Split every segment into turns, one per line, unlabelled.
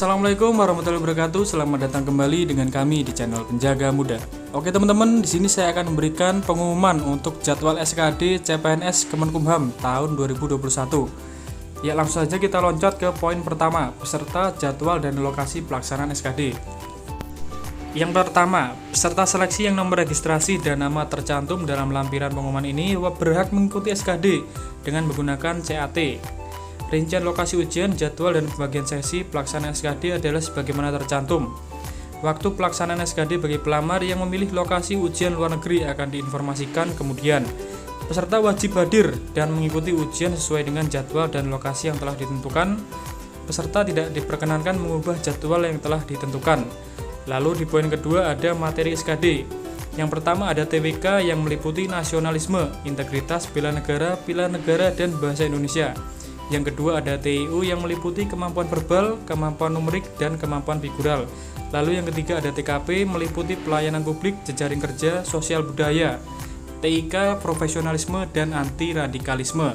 Assalamualaikum warahmatullahi wabarakatuh. Selamat datang kembali dengan kami di channel Penjaga Muda. Oke teman-teman, di sini saya akan memberikan pengumuman untuk jadwal SKD CPNS Kemenkumham tahun 2021. Ya, langsung saja kita loncat ke poin pertama, peserta, jadwal dan lokasi pelaksanaan SKD. Yang pertama, peserta seleksi yang nomor registrasi dan nama tercantum dalam lampiran pengumuman ini berhak mengikuti SKD dengan menggunakan CAT. Rincian lokasi ujian, jadwal, dan pembagian sesi pelaksanaan SKD adalah sebagaimana tercantum. Waktu pelaksanaan SKD bagi pelamar yang memilih lokasi ujian luar negeri akan diinformasikan kemudian. Peserta wajib hadir dan mengikuti ujian sesuai dengan jadwal dan lokasi yang telah ditentukan. Peserta tidak diperkenankan mengubah jadwal yang telah ditentukan. Lalu di poin kedua ada materi SKD. Yang pertama ada TWK yang meliputi nasionalisme, integritas, bela negara, dan bahasa Indonesia. Yang kedua ada TIU yang meliputi kemampuan verbal, kemampuan numerik, dan kemampuan figural. Lalu yang ketiga ada TKP meliputi pelayanan publik, jejaring kerja, sosial budaya, TIK, profesionalisme, dan anti radikalisme.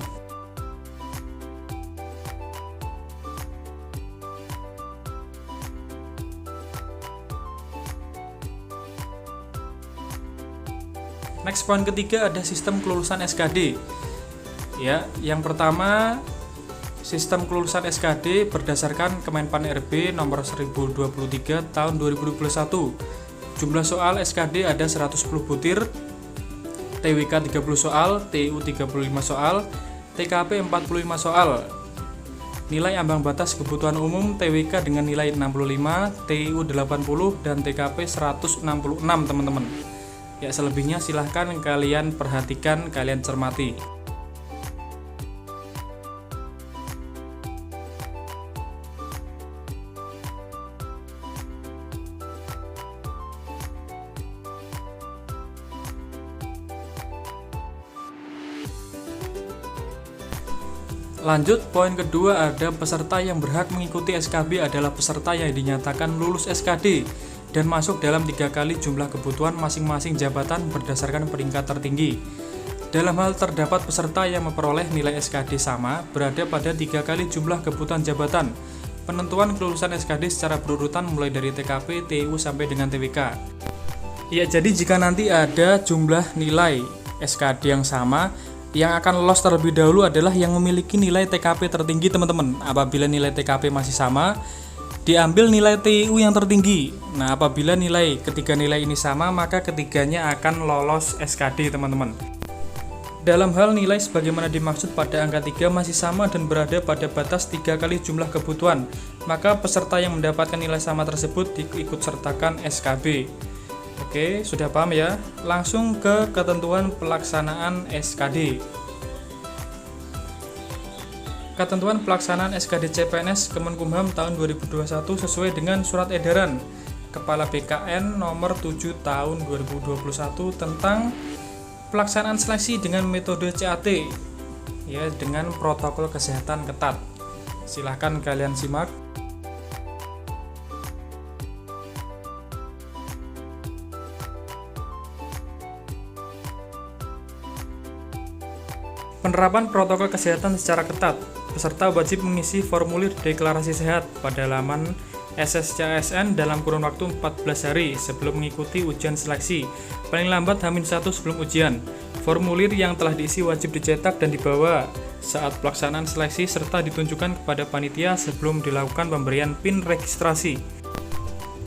Next, poin ketiga ada sistem kelulusan SKD. Ya, yang pertama sistem kelulusan SKD berdasarkan Kemenpan RB nomor 1023 tahun 2021. Jumlah soal SKD ada 110 butir, TWK 30 soal, TIU 35 soal, TKP 45 soal. Nilai ambang batas kebutuhan umum TWK dengan nilai 65, TIU 80, dan TKP 166 teman-teman. Ya, selebihnya silahkan kalian perhatikan, kalian cermati. Lanjut, poin kedua ada peserta yang berhak mengikuti SKB adalah peserta yang dinyatakan lulus SKD dan masuk dalam 3 kali jumlah kebutuhan masing-masing jabatan berdasarkan peringkat tertinggi. Dalam hal terdapat peserta yang memperoleh nilai SKD sama berada pada 3 kali jumlah kebutuhan jabatan. Penentuan kelulusan SKD secara berurutan mulai dari TKP, TIU sampai dengan TWK. Ya, jadi jika nanti ada jumlah nilai SKD yang sama, yang akan lolos terlebih dahulu adalah yang memiliki nilai TKP tertinggi teman-teman. Apabila nilai TKP masih sama, diambil nilai TIU yang tertinggi. Nah, apabila ketiga nilai ini sama, maka ketiganya akan lolos SKD teman-teman. Dalam hal nilai sebagaimana dimaksud pada angka 3 masih sama dan berada pada batas 3 kali jumlah kebutuhan, maka peserta yang mendapatkan nilai sama tersebut diikut sertakan SKB. Oke, sudah paham ya? Langsung ke ketentuan pelaksanaan SKD. Ketentuan pelaksanaan SKD CPNS Kemenkumham tahun 2021 sesuai dengan Surat Edaran Kepala BKN nomor 7 tahun 2021 tentang pelaksanaan seleksi dengan metode CAT, ya, dengan protokol kesehatan ketat. Silahkan kalian simak. Penerapan protokol kesehatan secara ketat. Peserta wajib mengisi formulir deklarasi sehat pada laman SSCASN dalam kurun waktu 14 hari sebelum mengikuti ujian seleksi, paling lambat H-1 sebelum ujian. Formulir yang telah diisi wajib dicetak dan dibawa saat pelaksanaan seleksi serta ditunjukkan kepada panitia sebelum dilakukan pemberian PIN registrasi.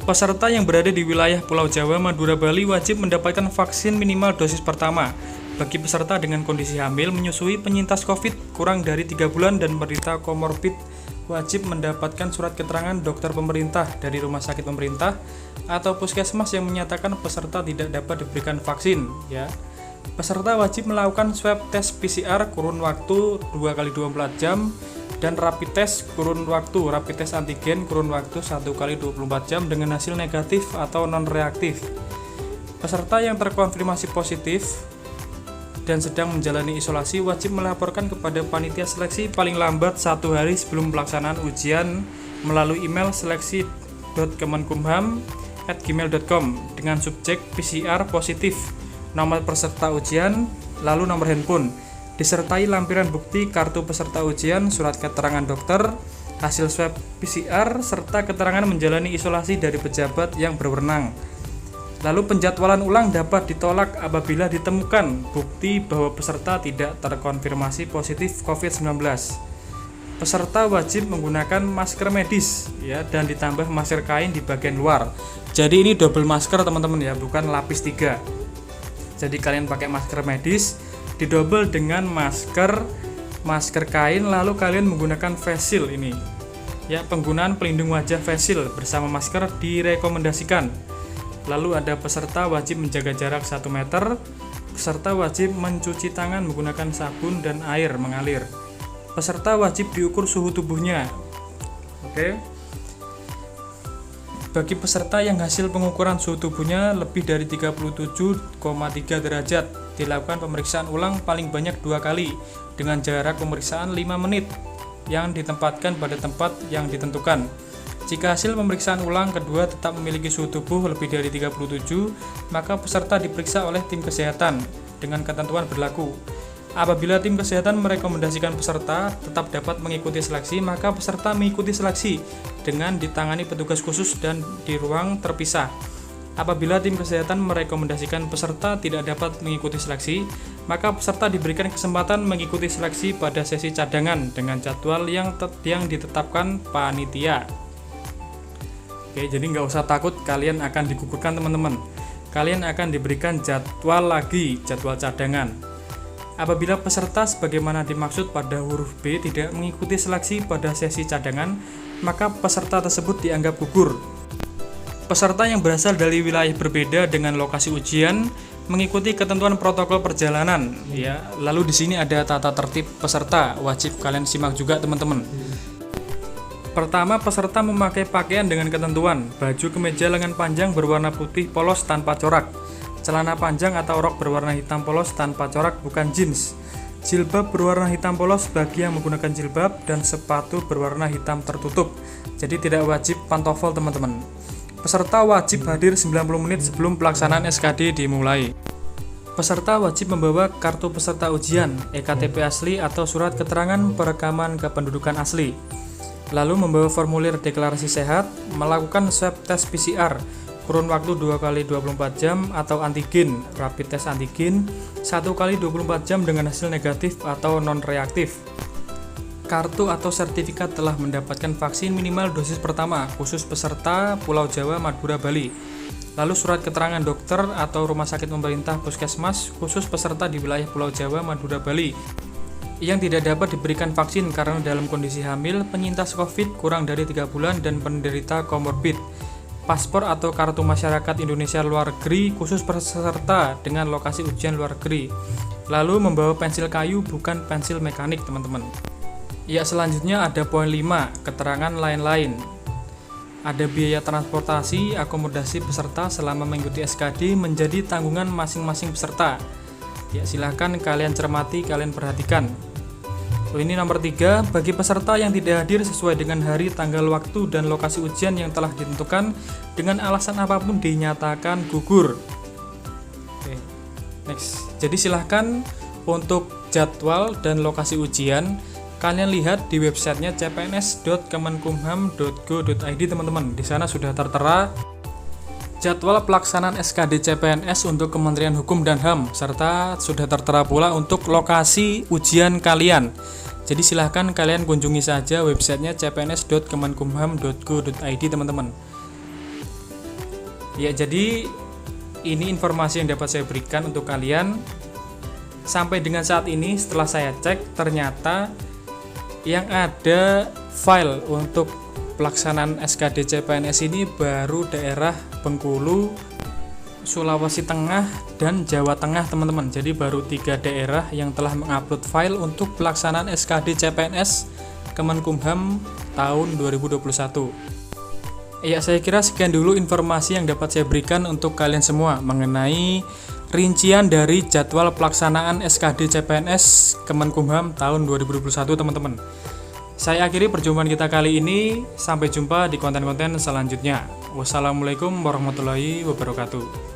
Peserta yang berada di wilayah Pulau Jawa, Madura, Bali wajib mendapatkan vaksin minimal dosis pertama. Bagi peserta dengan kondisi hamil, menyusui, penyintas COVID kurang dari 3 bulan dan menderita komorbid wajib mendapatkan surat keterangan dokter pemerintah dari rumah sakit pemerintah atau puskesmas yang menyatakan peserta tidak dapat diberikan vaksin, ya. Peserta wajib melakukan swab tes PCR kurun waktu 2x24 jam dan rapid test rapid test antigen kurun waktu 1x24 jam dengan hasil negatif atau non-reaktif. Peserta yang terkonfirmasi positif dan sedang menjalani isolasi wajib melaporkan kepada panitia seleksi paling lambat 1 hari sebelum pelaksanaan ujian melalui email seleksi.kemenkumham@gmail.com dengan subjek PCR positif, nomor peserta ujian, lalu nomor handphone, disertai lampiran bukti kartu peserta ujian, surat keterangan dokter, hasil swab PCR, serta keterangan menjalani isolasi dari pejabat yang berwenang. Lalu penjadwalan ulang dapat ditolak apabila ditemukan bukti bahwa peserta tidak terkonfirmasi positif COVID-19. Peserta wajib menggunakan masker medis ya, dan ditambah masker kain di bagian luar. Jadi ini double masker teman-teman ya, bukan lapis 3. Jadi kalian pakai masker medis didouble dengan masker kain, lalu kalian menggunakan face shield ini. Ya, penggunaan pelindung wajah face shield bersama masker direkomendasikan. Lalu ada peserta wajib menjaga jarak 1 meter. Peserta wajib mencuci tangan menggunakan sabun dan air mengalir. Peserta wajib diukur suhu tubuhnya. Oke. Bagi peserta yang hasil pengukuran suhu tubuhnya lebih dari 37,3 derajat, dilakukan pemeriksaan ulang paling banyak 2 kali dengan jarak pemeriksaan 5 menit yang ditempatkan pada tempat yang ditentukan. Jika hasil pemeriksaan ulang kedua tetap memiliki suhu tubuh lebih dari 37, maka peserta diperiksa oleh tim kesehatan dengan ketentuan berlaku. Apabila tim kesehatan merekomendasikan peserta tetap dapat mengikuti seleksi, maka peserta mengikuti seleksi dengan ditangani petugas khusus dan di ruang terpisah. Apabila tim kesehatan merekomendasikan peserta tidak dapat mengikuti seleksi, maka peserta diberikan kesempatan mengikuti seleksi pada sesi cadangan dengan jadwal yang ditetapkan panitia. Oke, jadi nggak usah takut kalian akan digugurkan teman-teman. Kalian akan diberikan jadwal lagi, jadwal cadangan. Apabila peserta sebagaimana dimaksud pada huruf B tidak mengikuti seleksi pada sesi cadangan, maka peserta tersebut dianggap gugur. Peserta yang berasal dari wilayah berbeda dengan lokasi ujian mengikuti ketentuan protokol perjalanan ya. Lalu di sini ada tata tertib peserta, wajib kalian simak juga teman-teman. Pertama, peserta memakai pakaian dengan ketentuan baju kemeja lengan panjang berwarna putih polos tanpa corak, celana panjang atau rok berwarna hitam polos tanpa corak bukan jeans, jilbab berwarna hitam polos bagi yang menggunakan jilbab, dan sepatu berwarna hitam tertutup. Jadi tidak wajib pantofel teman-teman. Peserta wajib hadir 90 menit sebelum pelaksanaan SKD dimulai. Peserta wajib membawa kartu peserta ujian, EKTP asli atau surat keterangan perekaman kependudukan asli. Lalu membawa formulir deklarasi sehat, melakukan swab tes PCR, kurun waktu 2 kali 24 jam atau antigen, rapid test antigen, 1 kali 24 jam dengan hasil negatif atau non-reaktif. Kartu atau sertifikat telah mendapatkan vaksin minimal dosis pertama, khusus peserta Pulau Jawa, Madura, Bali. Lalu surat keterangan dokter atau rumah sakit pemerintah puskesmas, khusus peserta di wilayah Pulau Jawa, Madura, Bali, yang tidak dapat diberikan vaksin karena dalam kondisi hamil, penyintas COVID kurang dari 3 bulan, dan penderita komorbid. Paspor atau kartu masyarakat Indonesia luar negeri khusus peserta dengan lokasi ujian luar negeri. Lalu membawa pensil kayu bukan pensil mekanik teman-teman. Ya, selanjutnya ada poin 5, keterangan lain-lain. Ada biaya transportasi, akomodasi peserta selama mengikuti SKD menjadi tanggungan masing-masing peserta. Ya, silahkan kalian cermati, kalian perhatikan. Ini nomor 3, bagi peserta yang tidak hadir sesuai dengan hari, tanggal, waktu, dan lokasi ujian yang telah ditentukan dengan alasan apapun dinyatakan gugur. Oke, next. Jadi silahkan untuk jadwal dan lokasi ujian kalian lihat di websitenya cpns.kemenkumham.go.id teman-teman. Di sana sudah tertera jadwal pelaksanaan SKD CPNS untuk Kementerian Hukum dan HAM, serta sudah tertera pula untuk lokasi ujian kalian. Jadi silahkan kalian kunjungi saja websitenya cpns.kemenkumham.go.id teman-teman. Ya, jadi ini informasi yang dapat saya berikan untuk kalian. Sampai dengan saat ini setelah saya cek, ternyata yang ada file untuk pelaksanaan SKD CPNS ini baru daerah Bengkulu, Sulawesi Tengah, dan Jawa Tengah teman-teman. Jadi baru 3 daerah yang telah mengupload file untuk pelaksanaan SKD CPNS Kemenkumham tahun 2021. Ya, saya kira sekian dulu informasi yang dapat saya berikan untuk kalian semua mengenai rincian dari jadwal pelaksanaan SKD CPNS Kemenkumham tahun 2021 teman-teman. Saya akhiri perjumpaan kita kali ini. Sampai jumpa di konten-konten selanjutnya. Wassalamualaikum warahmatullahi wabarakatuh.